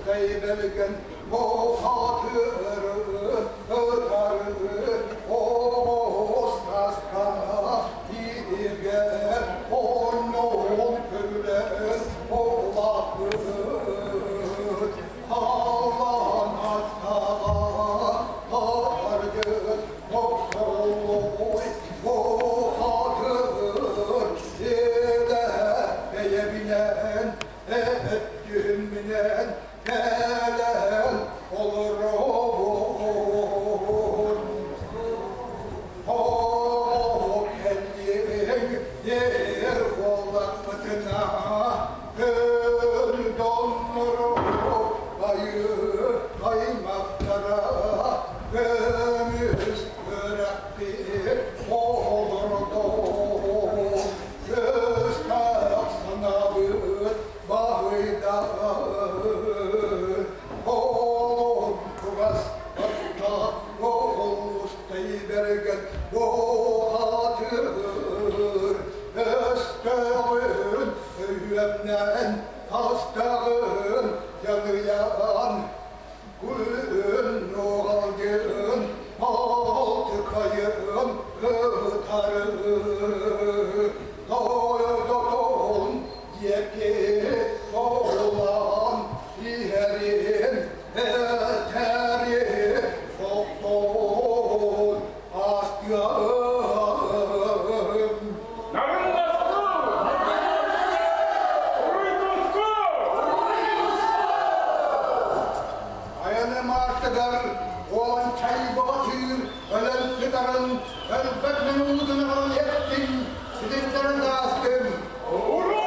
belgen o hatırı ötarı o saskana dirgen onun kölen o vakır havan hatta hargın o soy o hatır ile beyebinen ettiğiminen gelen olur o kendin yer kollarına gül donur bayı kaymaklara gömüz bıraktı olur göz taksana bir bahıda oğlum kuvas hatta oğul ustayı bergen o hatır östağın öylemnen hastağın yanıyan gülün oğalgın altı kayın ötarı doydun yeki olan yerin eteri doktor askım Narın baskı! Uydusku! Ayanım artıgar olan çay batır ölen çıkarın elbet menudunu yettin sidiklerin de askım Uruy!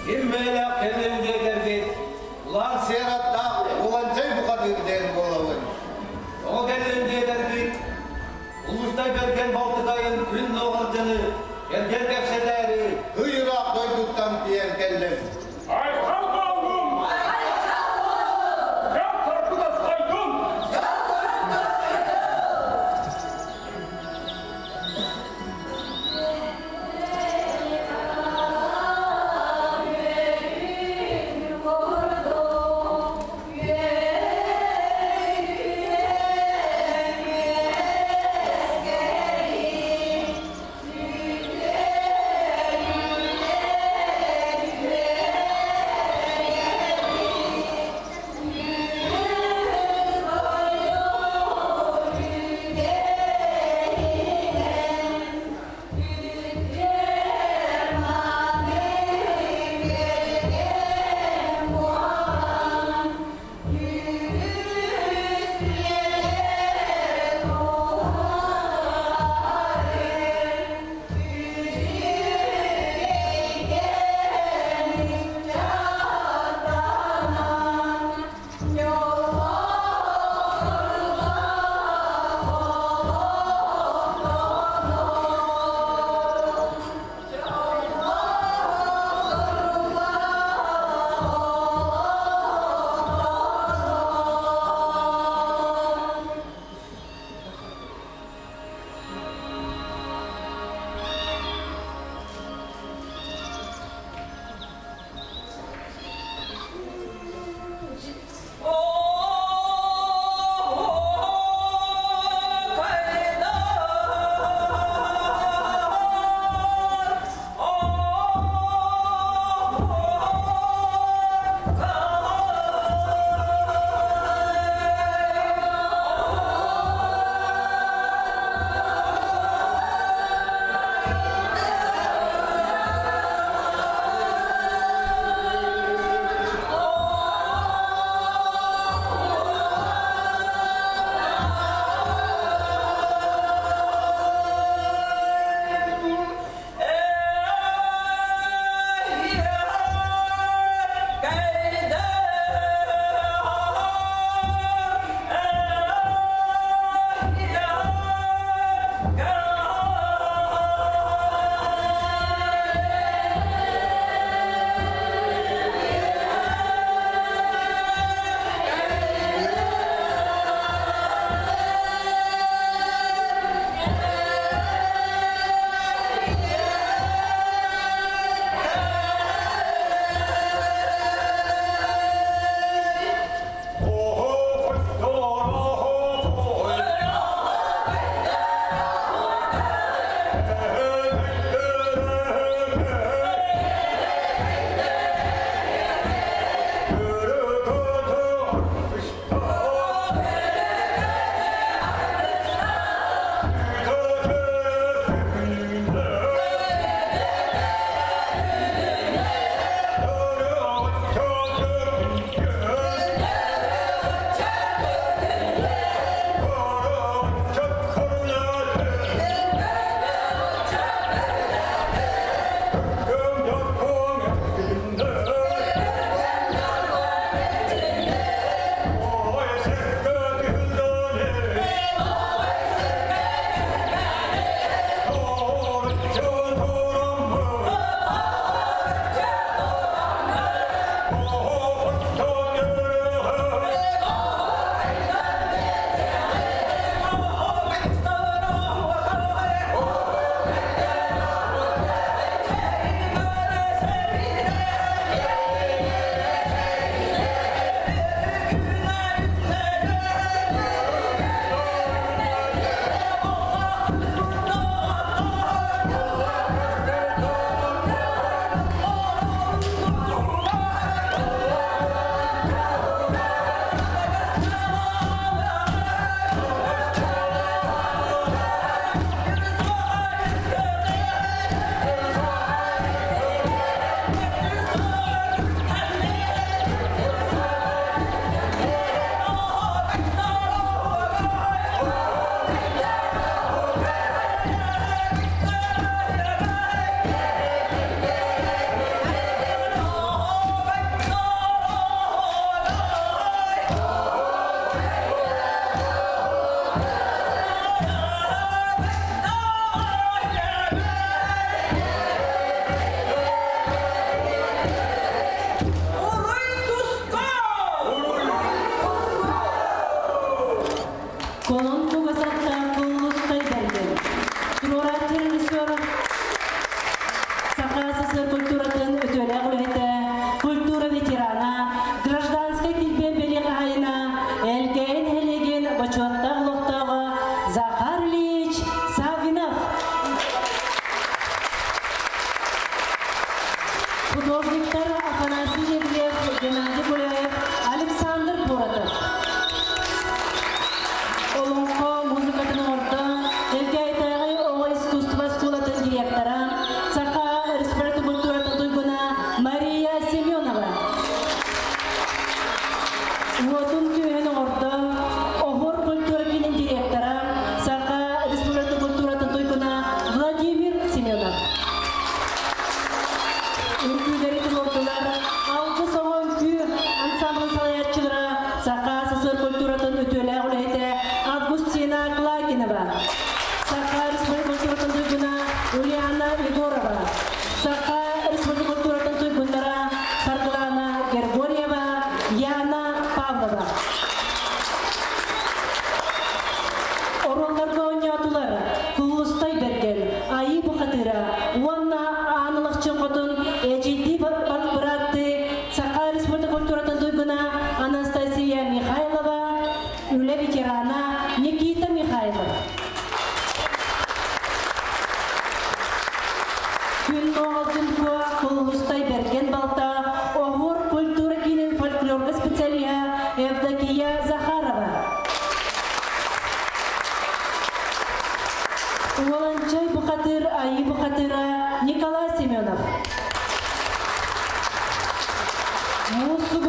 Girmeyle kendini derdi. Ulan seyratta ulancay bu kadar der bolavın. O kendini derdi. Ulustay bergen Baltıkay'ın ünlü oğalcanı. Gelgen kapsederi. Hıyırak doyduktan diyen geldim. Ay kalkalım! Ya korkuda saydın! Художниктар Афанасий Жевлев, Геннадий Гуляев, Александр Буратов. Олонко музыкатын орта, Элгайтайгы Оға искусство скулатын директора, Саха Республика культуратын туйгуна Мария Семенова. Уотун түйен орта, Огор культура кинин директора, Саха Республика культуратын туйгуна Владимир Семенов. Ülkülerin ortaları, altı soğan kü, ansambl salayatçıları, Saqa Sısır Kulturatın ötüle ulaydı, Avgustina Klaginova. Saqa Respublika Kulturatın duyguna, Uliana Egorova. Saqa Respublika Kulturatın duygunlara, Sarglana Gergorieva, Yana Pavlova. Oronlarga oynatılar, Kulustay Bergel, Ayı Buhatıra, Vanna Anılıkçı Kotun, Ecidi Bıraktı, Saqa Respublika Kulturatın duyguna, Anastasia Mikhailova, Üle Veterana, Nikita Mikhailov. Gün doğaldın kuwa Kulustay Bergen Balta, Ohur Kultura Kinin Folklorga Spetsaliya, Evdakiya Zakharova. Волончай Бухатыр, Айы Бухатыра, Николай Семенов. Мусугу